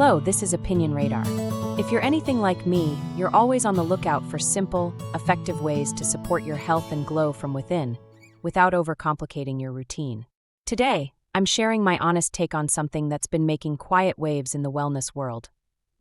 Hello, this is Opinion Radar. If you're anything like me, you're always on the lookout for simple, effective ways to support your health and glow from within, without overcomplicating your routine. Today, I'm sharing my honest take on something that's been making quiet waves in the wellness world: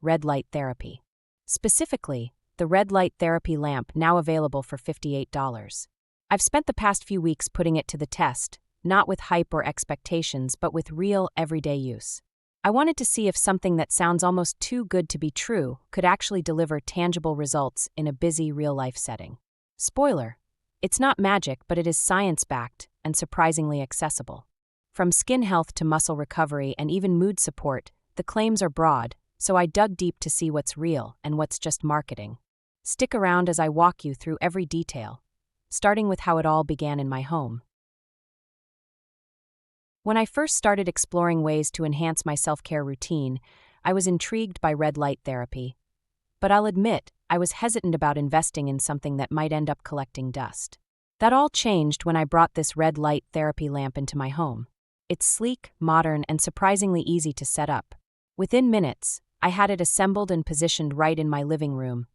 red light therapy. Specifically, the red light therapy lamp now available for $58. I've spent the past few weeks putting it to the test, not with hype or expectations, but with real, everyday use. I wanted to see if something that sounds almost too good to be true could actually deliver tangible results in a busy real-life setting. Spoiler: it's not magic, but it is science-backed and surprisingly accessible. From skin health to muscle recovery and even mood support, the claims are broad, so I dug deep to see what's real and what's just marketing. Stick around as I walk you through every detail, starting with how it all began in my home. When I first started exploring ways to enhance my self-care routine, I was intrigued by red light therapy. But I'll admit, I was hesitant about investing in something that might end up collecting dust. That all changed when I brought this red light therapy lamp into my home. It's sleek, modern, and surprisingly easy to set up. Within minutes, I had it assembled and positioned right in my living room,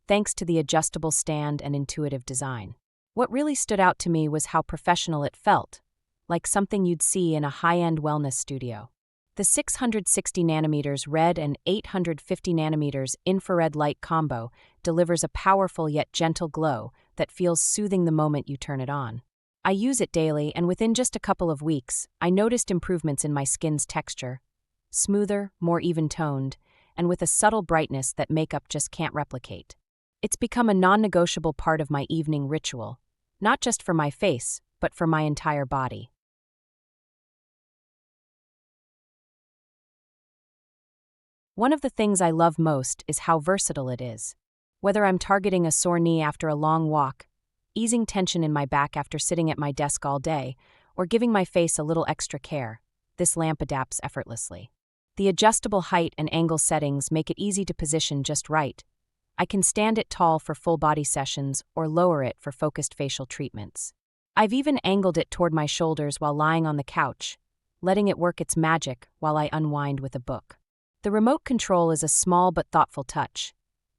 thanks to the adjustable stand and intuitive design. What really stood out to me was how professional it felt, like something you'd see in a high-end wellness studio. The 660 nanometers red and 850 nanometers infrared light combo delivers a powerful yet gentle glow that feels soothing the moment you turn it on. I use it daily, and within just a couple of weeks, I noticed improvements in my skin's texture: smoother, more even-toned, and with a subtle brightness that makeup just can't replicate. It's become a non-negotiable part of my evening ritual, not just for my face, but for my entire body. One of the things I love most is how versatile it is. Whether I'm targeting a sore knee after a long walk, easing tension in my back after sitting at my desk all day, or giving my face a little extra care, this lamp adapts effortlessly. The adjustable height and angle settings make it easy to position just right. I can stand it tall for full body sessions or lower it for focused facial treatments. I've even angled it toward my shoulders while lying on the couch, letting it work its magic while I unwind with a book. The remote control is a small but thoughtful touch.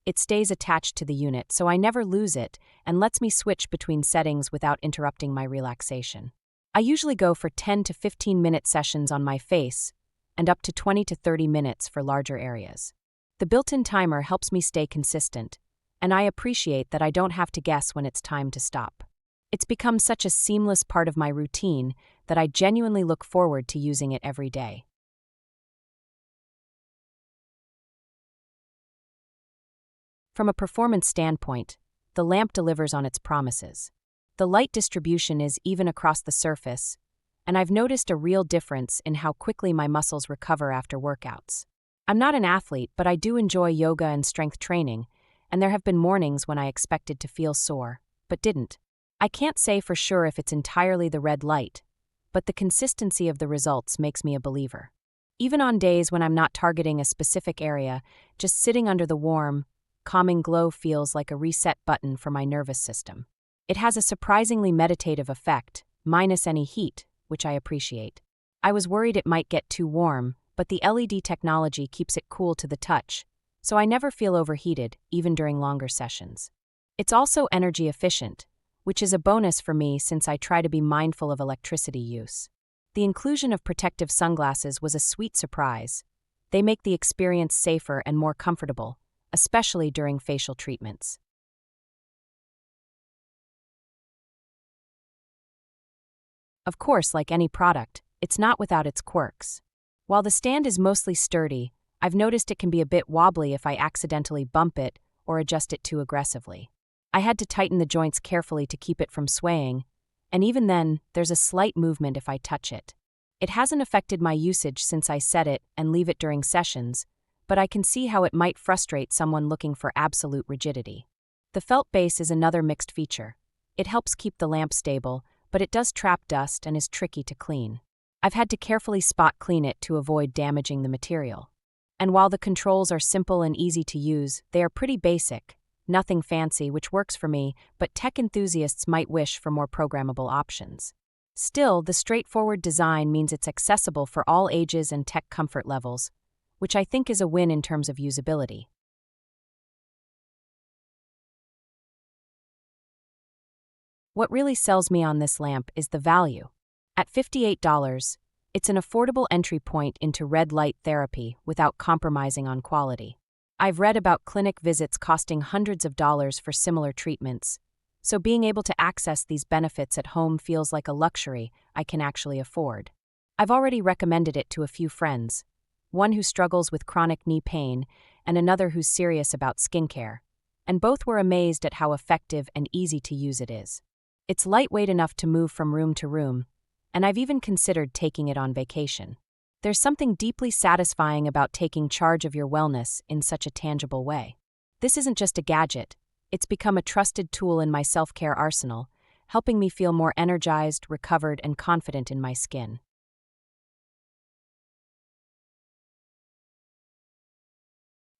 It stays attached to the unit, so I never lose it, and lets me switch between settings without interrupting my relaxation. I usually go for 10 to 15-minute sessions on my face, and up to 20 to 30 minutes for larger areas. The built-in timer helps me stay consistent, and I appreciate that I don't have to guess when it's time to stop. It's become such a seamless part of my routine that I genuinely look forward to using it every day. From a performance standpoint, the lamp delivers on its promises. The light distribution is even across the surface, and I've noticed a real difference in how quickly my muscles recover after workouts. I'm not an athlete, but I do enjoy yoga and strength training, and there have been mornings when I expected to feel sore, but didn't. I can't say for sure if it's entirely the red light, but the consistency of the results makes me a believer. Even on days when I'm not targeting a specific area, just sitting under the warm, calming glow feels like a reset button for my nervous system. It has a surprisingly meditative effect, minus any heat, which I appreciate. I was worried it might get too warm, but the LED technology keeps it cool to the touch, so I never feel overheated, even during longer sessions. It's also energy efficient, which is a bonus for me since I try to be mindful of electricity use. The inclusion of protective sunglasses was a sweet surprise. They make the experience safer and more comfortable, especially during facial treatments. Of course, like any product, it's not without its quirks. While the stand is mostly sturdy, I've noticed it can be a bit wobbly if I accidentally bump it or adjust it too aggressively. I had to tighten the joints carefully to keep it from swaying, and even then, there's a slight movement if I touch it. It hasn't affected my usage since I set it and leave it during sessions, but I can see how it might frustrate someone looking for absolute rigidity. The felt base is another mixed feature. It helps keep the lamp stable, but it does trap dust and is tricky to clean. I've had to carefully spot clean it to avoid damaging the material. And while the controls are simple and easy to use, they are pretty basic, nothing fancy, which works for me, but tech enthusiasts might wish for more programmable options. Still, the straightforward design means it's accessible for all ages and tech comfort levels, which I think is a win in terms of usability. What really sells me on this lamp is the value. At $58, it's an affordable entry point into red light therapy without compromising on quality. I've read about clinic visits costing hundreds of dollars for similar treatments, so being able to access these benefits at home feels like a luxury I can actually afford. I've already recommended it to a few friends, one who struggles with chronic knee pain and another who's serious about skincare, and both were amazed at how effective and easy to use it is. It's lightweight enough to move from room to room, and I've even considered taking it on vacation. There's something deeply satisfying about taking charge of your wellness in such a tangible way. This isn't just a gadget, it's become a trusted tool in my self-care arsenal, helping me feel more energized, recovered, and confident in my skin.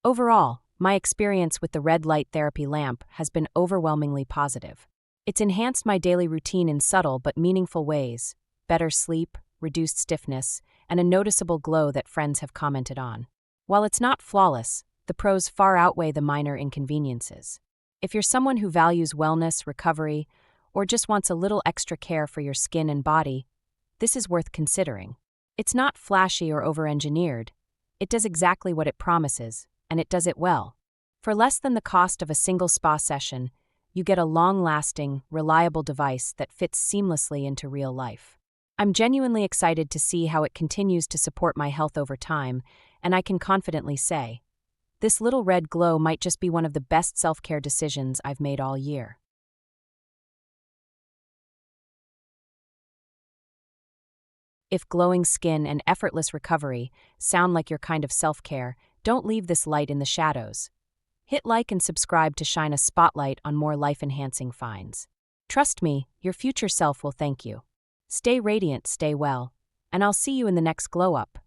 Overall, my experience with the red light therapy lamp has been overwhelmingly positive. It's enhanced my daily routine in subtle but meaningful ways: better sleep, reduced stiffness, and a noticeable glow that friends have commented on. While it's not flawless, the pros far outweigh the minor inconveniences. If you're someone who values wellness, recovery, or just wants a little extra care for your skin and body, this is worth considering. It's not flashy or over-engineered. It does exactly what it promises, and it does it well. For less than the cost of a single spa session, you get a long-lasting, reliable device that fits seamlessly into real life. I'm genuinely excited to see how it continues to support my health over time, and I can confidently say, this little red glow might just be one of the best self-care decisions I've made all year. If glowing skin and effortless recovery sound like your kind of self-care, don't leave this light in the shadows. Hit like and subscribe to shine a spotlight on more life-enhancing finds. Trust me, your future self will thank you. Stay radiant, stay well, and I'll see you in the next glow up.